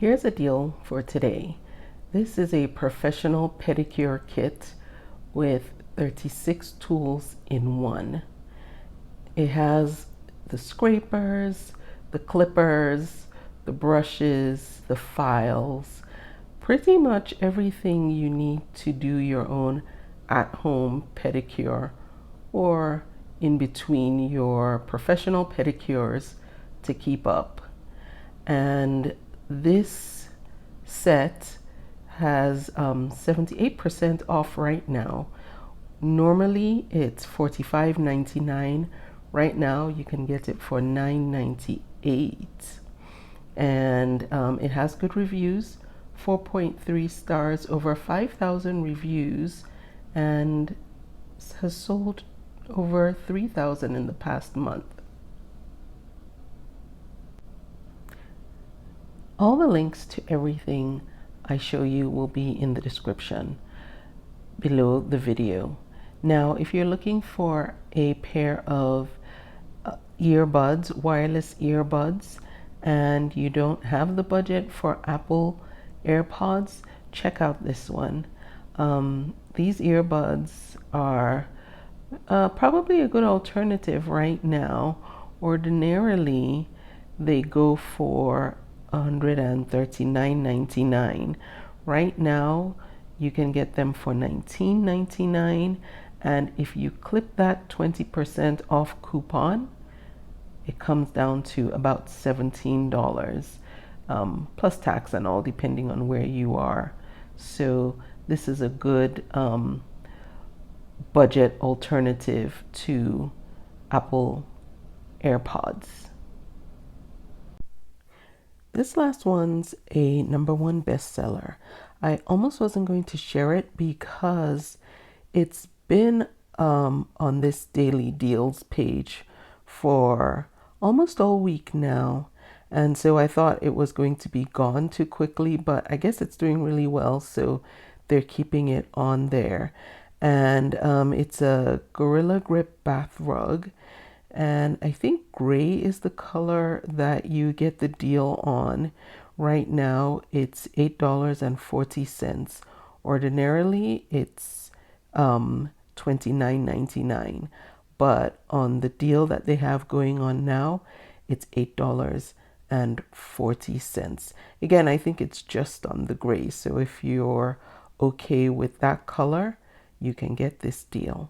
Here's a deal for today. This is a professional pedicure kit with 36 tools in one. It has the scrapers, the clippers, the brushes, the files, pretty much everything you need to do your own at-home pedicure or in between your professional pedicures to keep up. And this set has 78% off right now. Normally it's $45.99. Right now you can get it for $9.98. And it has good reviews, 4.3 stars, over 5,000 reviews, and has sold over 3,000 in the past month. All the links to everything I show you will be in the description below the video. Now, if you're looking for a pair of earbuds, wireless earbuds, and you don't have the budget for Apple AirPods, check out this one. These earbuds are probably a good alternative right now. Ordinarily, they go for $139.99. Right now, you can get them for $19.99, and if you clip that 20% off coupon, it comes down to about $17, plus tax and all, depending on where you are. So this is a good budget alternative to Apple AirPods. This last one's a #1 bestseller. I almost wasn't going to share it because it's been on this daily deals page for almost all week now. And so I thought it was going to be gone too quickly, but I guess it's doing really well, so they're keeping it on there. And it's a Gorilla Grip bath rug. And I think gray is the color that you get the deal on. Right now it's $8.40. Ordinarily it's $29.99, but on the deal that they have going on now, it's $8.40. Again, I think it's just on the gray, so if you're okay with that color, you can get this deal.